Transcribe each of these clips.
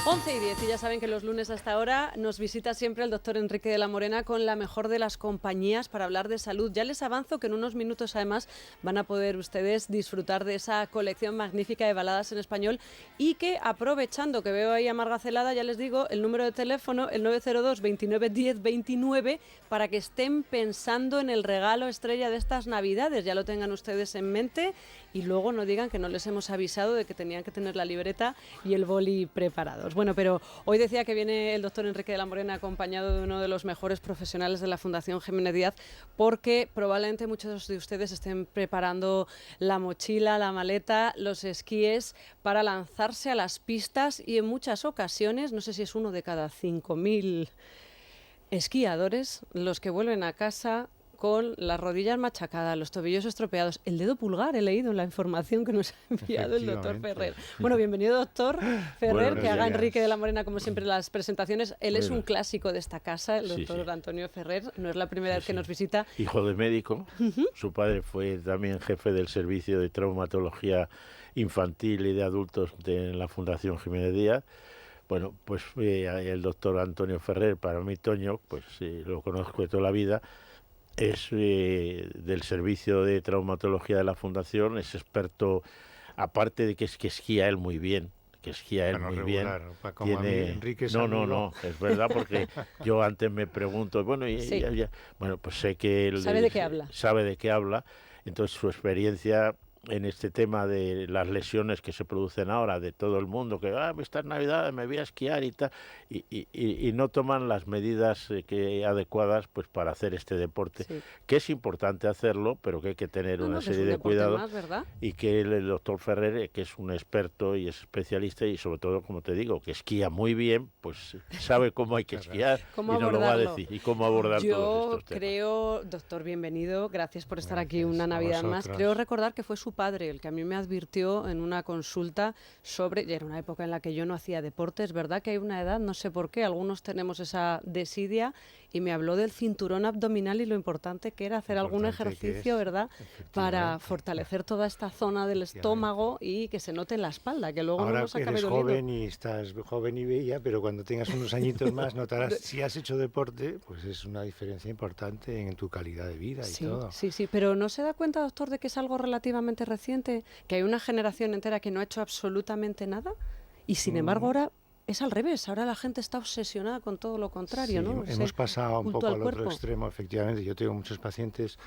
11:10 y ya saben que los lunes hasta ahora nos visita siempre el doctor Enrique de la Morena con la mejor de las compañías para hablar de salud. Ya les avanzo que en unos minutos además van a poder ustedes disfrutar de esa colección magnífica de baladas en español y que, aprovechando que veo ahí a Marga Celada, ya les digo el número de teléfono, el 902 29 10 29, para que estén pensando en el regalo estrella de estas Navidades. Ya lo tengan ustedes en mente y luego no digan que no les hemos avisado de que tenían que tener la libreta y el boli preparados. Bueno, pero hoy decía que viene el doctor Enrique de la Morena acompañado de uno de los mejores profesionales de la Fundación Jiménez Díaz, porque probablemente muchos de ustedes estén preparando la mochila, la maleta, los esquíes para lanzarse a las pistas y en muchas ocasiones, no sé si es uno de cada 5.000 esquiadores, los que vuelven a casa con las rodillas machacadas, los tobillos estropeados, el dedo pulgar, he leído en la información que nos ha enviado el doctor Ferrer. Bueno, bienvenido doctor Ferrer, bueno, que haga Enrique de la Morena como siempre las presentaciones. Él es un clásico de esta casa, el doctor Antonio Ferrer, no es la primera vez que nos visita. Hijo de médico, su padre fue también jefe del servicio de traumatología infantil y de adultos de la Fundación Jiménez Díaz. Bueno, pues el doctor Antonio Ferrer, para mí Toño, pues lo conozco de toda la vida. Es del servicio de traumatología de la Fundación, es experto, aparte de que esquía él muy bien, Tiene... Enrique no, es verdad, porque yo antes me pregunto, bueno, bueno, pues sé que él sabe de qué habla, entonces su experiencia en este tema de las lesiones que se producen ahora de todo el mundo, que estas Navidades me voy a esquiar y tal, y no toman las medidas adecuadas pues para hacer este deporte, que es importante hacerlo, pero que hay que tener una serie de cuidados, y que el doctor Ferrer, que es un experto y es especialista, y sobre todo, como te digo, que esquía muy bien, pues sabe cómo hay que esquiar y nos lo va a decir, y cómo abordar todos estos temas. Yo creo, doctor, bienvenido, gracias por estar aquí una Navidad más. Creo recordar que fue su padre el que a mí me advirtió en una consulta sobre, ya era una época en la que yo no hacía deporte, es verdad que hay una edad, no sé por qué, algunos tenemos esa desidia, y me habló del cinturón abdominal y lo importante que era hacer algún ejercicio, ¿verdad?, para fortalecer toda esta zona del estómago y que se note en la espalda, que luego ahora no nos acabe doliendo. Ahora estás joven y bella, pero cuando tengas unos añitos más notarás, si has hecho deporte, pues es una diferencia importante en tu calidad de vida y todo. Sí, pero ¿no se da cuenta, doctor, de que es algo relativamente reciente, que hay una generación entera que no ha hecho absolutamente nada? Y sin embargo ahora es al revés, ahora la gente está obsesionada con todo lo contrario, ¿no? Hemos pasado un poco al otro extremo, efectivamente. Yo tengo muchos pacientes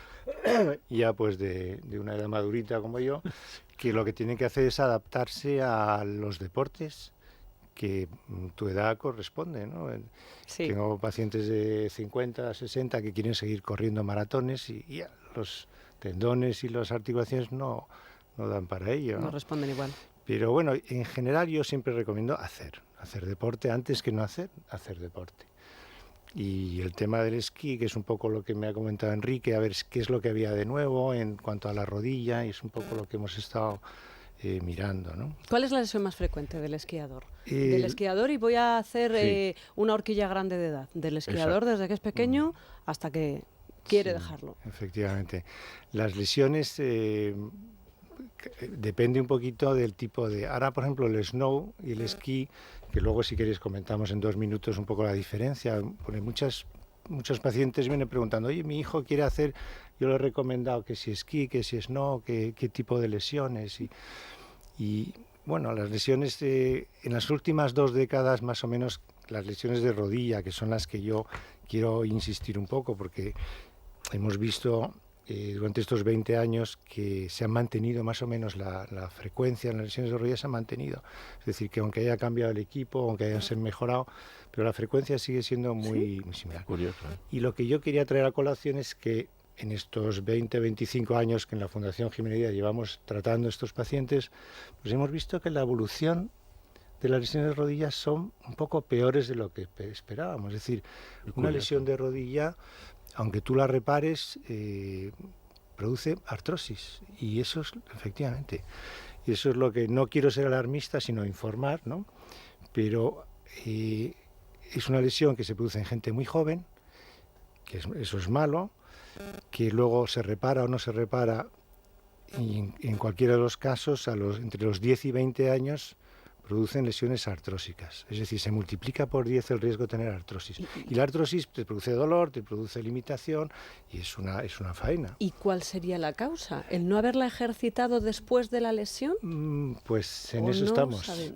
ya pues de una edad madurita como yo, que lo que tienen que hacer es adaptarse a los deportes que tu edad corresponde, ¿no? Tengo pacientes de 50, 60 que quieren seguir corriendo maratones y ya los tendones y las articulaciones no dan para ello, no responden igual. Pero bueno, en general yo siempre recomiendo hacer deporte antes que no hacer deporte. Y el tema del esquí, que es un poco lo que me ha comentado Enrique, a ver qué es lo que había de nuevo en cuanto a la rodilla, y es un poco lo que hemos estado mirando, ¿no? ¿Cuál es la lesión más frecuente del esquiador? Del esquiador, y voy a hacer una horquilla grande de edad, del esquiador desde que es pequeño hasta que quiere dejarlo. Efectivamente. Las lesiones depende un poquito del tipo de... Ahora, por ejemplo, el snow y el esquí, que luego si queréis comentamos en 2 minutos un poco la diferencia, porque muchos pacientes vienen preguntando, oye, mi hijo quiere hacer, yo le he recomendado que si esquí, que si snow, qué tipo de lesiones, y bueno, las lesiones en las últimas 2 décadas más o menos, las lesiones de rodilla, que son las que yo quiero insistir un poco, porque hemos visto durante estos 20 años que se ha mantenido más o menos la frecuencia en las lesiones de rodilla, se ha mantenido. Es decir, que aunque haya cambiado el equipo, aunque hayan mejorado, pero la frecuencia sigue siendo muy similar. Curioso. Y lo que yo quería traer a colación es que en estos 20, 25 años que en la Fundación Jiménez Díaz llevamos tratando a estos pacientes, pues hemos visto que la evolución de las lesiones de rodillas son un poco peores de lo que esperábamos. Es decir, una lesión de rodilla, aunque tú la repares, produce artrosis, y eso es efectivamente, y eso es lo que no quiero ser alarmista, sino informar, ¿no? Pero es una lesión que se produce en gente muy joven, que eso es malo, que luego se repara o no se repara, y en cualquiera de los casos, entre los 10 y 20 años, producen lesiones artrósicas. Es decir, se multiplica por 10 el riesgo de tener artrosis. Y la artrosis te produce dolor, te produce limitación y es una faena. ¿Y cuál sería la causa? ¿El no haberla ejercitado después de la lesión? Pues en ¿O eso no estamos. saben?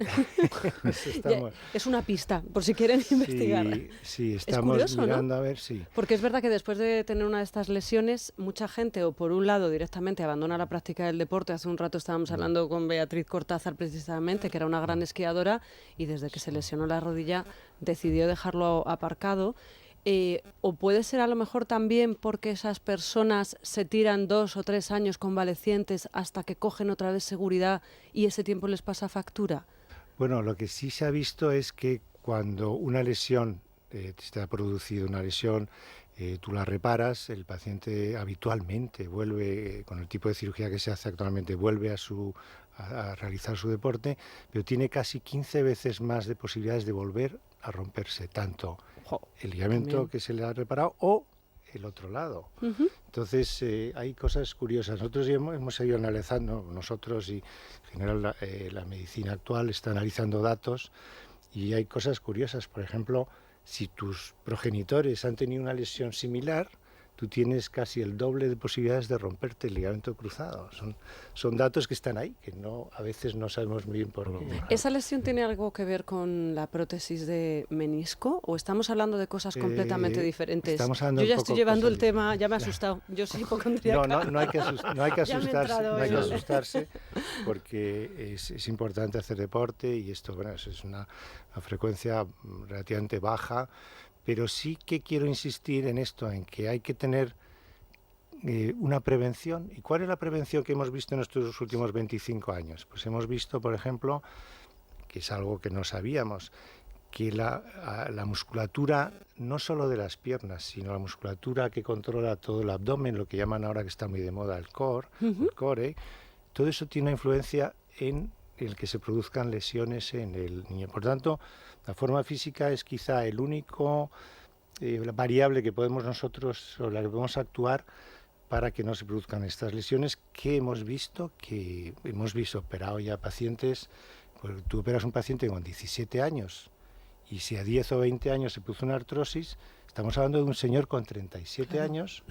Eso estamos. Es una pista, por si quieren investigar. Sí, estamos curioso, mirando, ¿no? a ver, sí. Porque es verdad que después de tener una de estas lesiones, mucha gente, o por un lado directamente abandona la práctica del deporte. Hace un rato estábamos hablando con Beatriz Cortázar precisamente, que era una gran esquiadora, y desde que se lesionó la rodilla decidió dejarlo aparcado. O puede ser a lo mejor también porque esas personas se tiran 2 o 3 años convalecientes hasta que cogen otra vez seguridad y ese tiempo les pasa factura. Bueno, lo que sí se ha visto es que cuando una lesión, te ha producido una lesión, tú la reparas, el paciente habitualmente vuelve, con el tipo de cirugía que se hace actualmente, vuelve a realizar su deporte, pero tiene casi 15 veces más de posibilidades de volver a romperse, tanto el ligamento también que se le ha reparado o el otro lado. Entonces, hay cosas curiosas. Nosotros ya hemos ido analizando, nosotros y en general la medicina actual está analizando datos y hay cosas curiosas. Por ejemplo, si tus progenitores han tenido una lesión similar, tú tienes casi el doble de posibilidades de romperte el ligamento cruzado. Son datos que están ahí, que a veces no sabemos muy bien por qué. ¿Esa lesión tiene algo que ver con la prótesis de menisco o estamos hablando de cosas completamente diferentes? Yo ya estoy llevando el tema, ya me he asustado. Yo soy hipocondríaca. No hay que asustarse, no hay que asustarse porque es importante hacer deporte y esto, bueno, es una frecuencia relativamente baja. Pero sí que quiero insistir en esto, en que hay que tener una prevención. ¿Y cuál es la prevención que hemos visto en estos últimos 25 años? Pues hemos visto, por ejemplo, que es algo que no sabíamos, que la musculatura, no solo de las piernas, sino la musculatura que controla todo el abdomen, lo que llaman ahora que está muy de moda el core, todo eso tiene una influencia en el que se produzcan lesiones en el niño. Por tanto, la forma física es quizá el único variable que podemos nosotros, sobre la que podemos actuar para que no se produzcan estas lesiones que hemos visto operado ya pacientes. Pues tú operas un paciente con 17 años y si a 10 o 20 años se produce una artrosis, estamos hablando de un señor con 37 años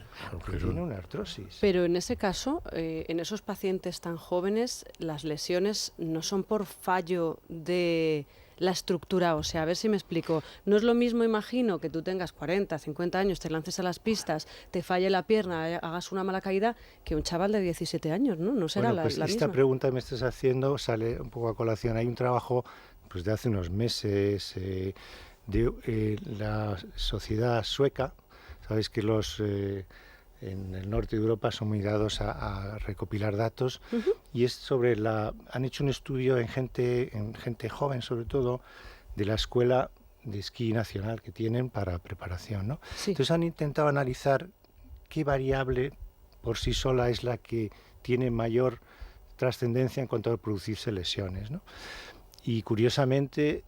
que tiene una artrosis. Pero en ese caso, en esos pacientes tan jóvenes, las lesiones no son por fallo de la estructura, o sea, a ver si me explico. No es lo mismo, imagino, que tú tengas 40, 50 años, te lances a las pistas, te falle la pierna, hagas una mala caída, que un chaval de 17 años, ¿no? No será pues la esta misma. pregunta que me estás haciendo sale un poco a colación. Hay un trabajo pues de hace unos meses de la sociedad sueca. Sabéis que en el norte de Europa son muy dados a recopilar datos y es han hecho un estudio en gente joven sobre todo de la escuela de esquí nacional que tienen para preparación, ¿no? Sí. Entonces han intentado analizar qué variable por sí sola es la que tiene mayor trascendencia en cuanto a producirse lesiones, ¿no? Y curiosamente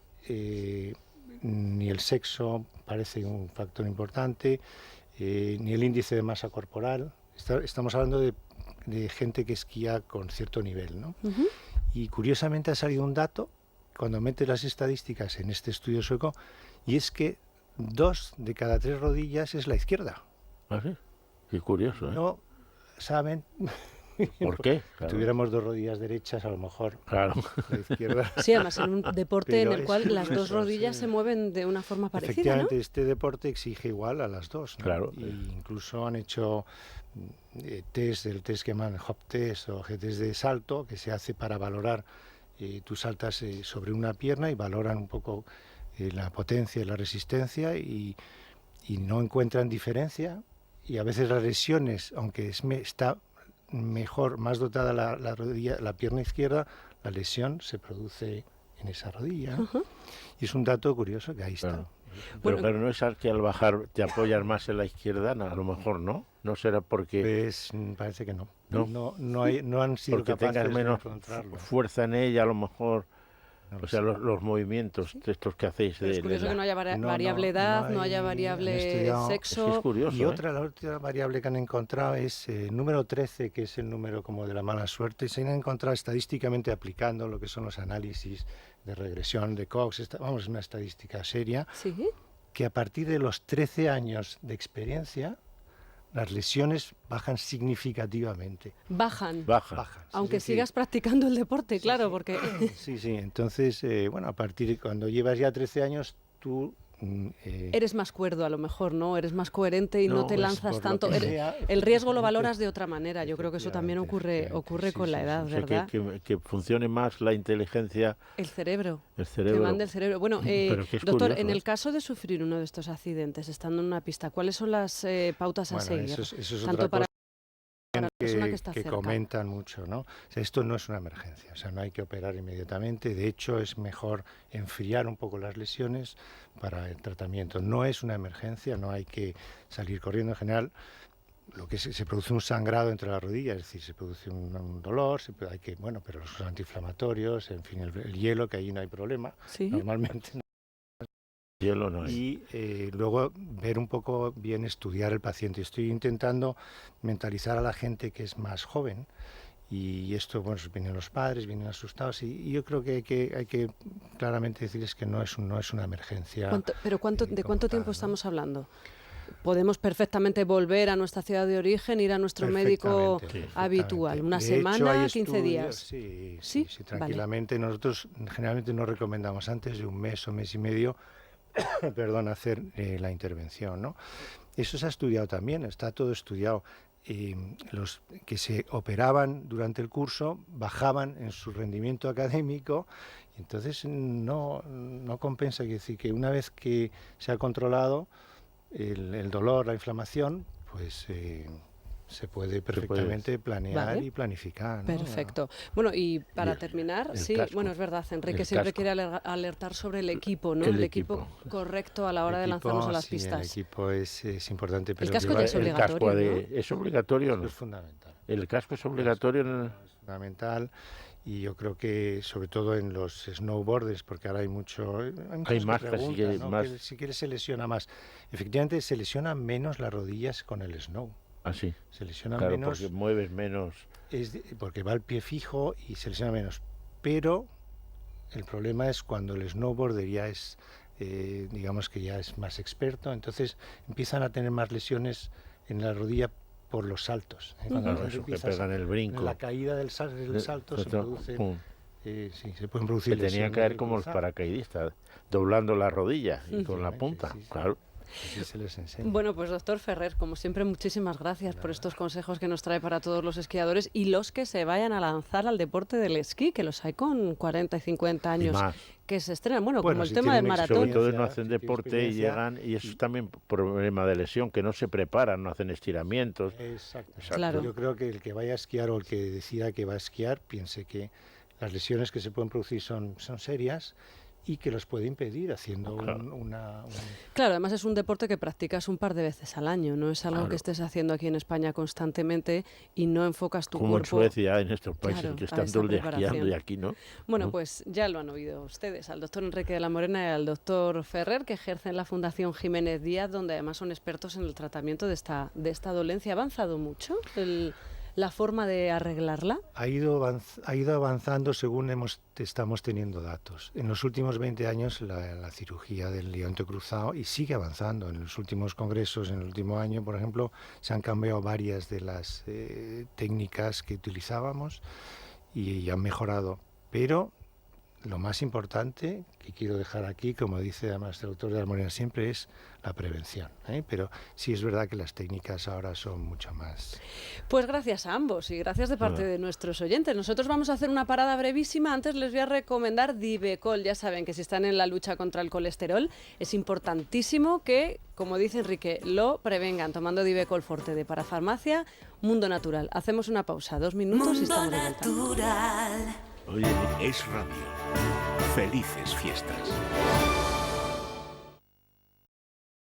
ni el sexo parece un factor importante, ni el índice de masa corporal. Estamos hablando de gente que esquía con cierto nivel, ¿no? Y curiosamente ha salido un dato, cuando metes las estadísticas en este estudio sueco, y es que 2 de cada 3 rodillas es la izquierda. ¿Ah, sí? Qué curioso, ¿eh? No saben... ¿Por qué? Si tuviéramos 2 rodillas derechas, a lo mejor Claro. la izquierda... Sí, además en un deporte en el cual las dos eso, rodillas sí. se mueven de una forma parecida, Efectivamente, ¿no? este deporte exige igual a las dos, ¿no? Claro. Y incluso han hecho el test que llaman hop test o test de salto, que se hace para valorar, tú saltas sobre una pierna y valoran un poco la potencia y la resistencia y no encuentran diferencia. Y a veces las lesiones, aunque está mejor, más dotada la rodilla, la pierna izquierda, la lesión se produce en esa rodilla. Y es un dato curioso que ahí está. Claro. Pero no es que al bajar te apoyas más en la izquierda, no, a lo mejor no. No será porque... Pues parece que no. No han sido porque capaces tengas menos de encontrarlo. fuerza en ella, a lo mejor. No O lo sea, sé. los movimientos estos que hacéis Pero es de curioso que no haya No, variable edad, no haya han variable estudiado- sexo. Es que es curioso, Y ¿eh? la otra variable que han encontrado es el número 13, que es el número como de la mala suerte. Se han encontrado estadísticamente aplicando lo que son los análisis de regresión de Cox. Vamos, es una estadística seria, Sí, que a partir de los 13 años de experiencia, las lesiones bajan significativamente. bajan. Baja. Bajan. Aunque Es decir, sigas practicando el deporte, sí, claro, sí. porque Sí, sí. Entonces, bueno, a partir de cuando llevas ya 13 años, tú... eres más cuerdo a lo mejor, ¿no? Eres más coherente y no, No, te pues, lanzas por lo tanto. que sea, El riesgo lo efectivamente, valoras de otra manera. Yo creo que eso también ocurre sí, con la sí, edad, O sea, ¿verdad? que funcione más la inteligencia, El cerebro. el Que cerebro. mande el cerebro. Bueno, Pero que es doctor, curioso, en el ¿eh? caso de sufrir uno de estos accidentes, estando en una pista, ¿cuáles son las pautas a Bueno, seguir? eso es Tanto otra cosa para la persona que está que cerca. comentan mucho, ¿no? O sea, esto no es una emergencia, o sea, no hay que operar inmediatamente. De hecho, es mejor enfriar un poco las lesiones para el tratamiento. No es una emergencia, no hay que salir corriendo. En general, lo que se produce un sangrado entre las rodillas, es decir, se produce un dolor, hay que, bueno, pero los antiinflamatorios, en fin, el hielo, que ahí no hay problema, Sí. normalmente. Hielo no hay. Y luego ver un poco bien, estudiar el paciente. Estoy intentando mentalizar a la gente que es más joven, y esto, bueno, vienen los padres, vienen asustados, y yo creo que hay que claramente decirles que no es una emergencia. ¿De cuánto como tal, tiempo ¿no? estamos hablando? Podemos perfectamente volver a nuestra ciudad de origen, ir a nuestro médico Perfectamente, habitual, una De hecho, semana, hay 15 estudios, días. Sí, ¿Sí? tranquilamente. Nosotros generalmente no recomendamos antes de un mes o mes y medio, perdón, hacer la intervención, ¿no? Eso se ha estudiado también, está todo estudiado. Los que se operaban durante el curso bajaban en su rendimiento académico, y entonces no compensa. Quiere decir que una vez que se ha controlado el dolor, la inflamación, pues se puede perfectamente planear Vale. y planificar, ¿no? Perfecto. Bueno, y para el- terminar, el sí, casco. bueno, es verdad, Enrique El siempre casco. quiere alertar sobre el equipo, ¿no? El El equipo correcto a la hora de lanzarnos a las Sí, el pistas. equipo es importante, pero casco ya llevar- es El obligatorio, casco ¿no? ¿Es obligatorio o Eso no? es fundamental. El casco es obligatorio en Es fundamental, y yo creo que sobre todo en los snowboarders, porque ahora hay muchos más, que casi que preguntan, ¿no? más. Que si quieres se lesiona más. Efectivamente, se lesionan menos las rodillas con el snow. así. Se lesionan Claro, menos porque mueves menos. porque va el pie fijo y se lesiona menos. Pero el problema es cuando el snowboarder ya es, digamos que ya es más experto, entonces empiezan a tener más lesiones en la rodilla por los saltos. Cuando la Claro, gente eso que empieza pegan el brinco. en la caída del salto se producen, Pum. sí, se pueden producir Que tenía lesiones que caer del como los cruzado. paracaidistas, doblando la rodilla y con la Efectivamente, punta. sí, sí. Claro. Así se les enseña. Bueno, pues doctor Ferrer, como siempre, muchísimas gracias por estos consejos que nos trae para todos los esquiadores y los que se vayan a lanzar al deporte del esquí, que los hay con 40 y 50 Y años más. que se estrenan. Bueno, Bueno, como el si tema del tienen maratón. Sobre todo experiencia, no hacen si tienen deporte y experiencia, llegan, y eso es también problema de lesión, que no se preparan, no hacen estiramientos. Exacto. Claro. Yo creo que el que vaya a esquiar o el que decida que va a esquiar piense que las lesiones que se pueden producir son serias, y que los puede impedir haciendo Claro. Claro, además es un deporte que practicas un par de veces al año, no es algo Claro. que estés haciendo aquí en España constantemente y no enfocas tu Como en cuerpo. Suecia, en estos países Claro, que a están esa todo el día preparación. esquiando, y aquí no. Bueno, ¿no? pues ya lo han oído ustedes, al doctor Enrique de la Morena y al doctor Ferrer, que ejercen en la Fundación Jiménez Díaz, donde además son expertos en el tratamiento de esta dolencia. ¿Ha avanzado mucho la forma de arreglarla? Ha ido avanzando según estamos teniendo datos. En los últimos 20 años la cirugía del ligamento cruzado, y sigue avanzando. En los últimos congresos, en el último año, por ejemplo, se han cambiado varias de las técnicas que utilizábamos y han mejorado. Pero lo más importante que quiero dejar aquí, como dice además el doctor de la Morena siempre, es la prevención, ¿eh? Pero sí es verdad que las técnicas ahora son mucho más... Pues gracias a ambos y gracias de parte de nuestros oyentes. Nosotros vamos a hacer una parada brevísima. Antes les voy a recomendar Divecol. Ya saben que si están en la lucha contra el colesterol, es importantísimo que, como dice Enrique, lo prevengan tomando Divecol Forte de Parafarmacia Mundo Natural. Hacemos una pausa, 2 minutos y estamos de vuelta. Natural. Oye, Es Radio. Felices fiestas.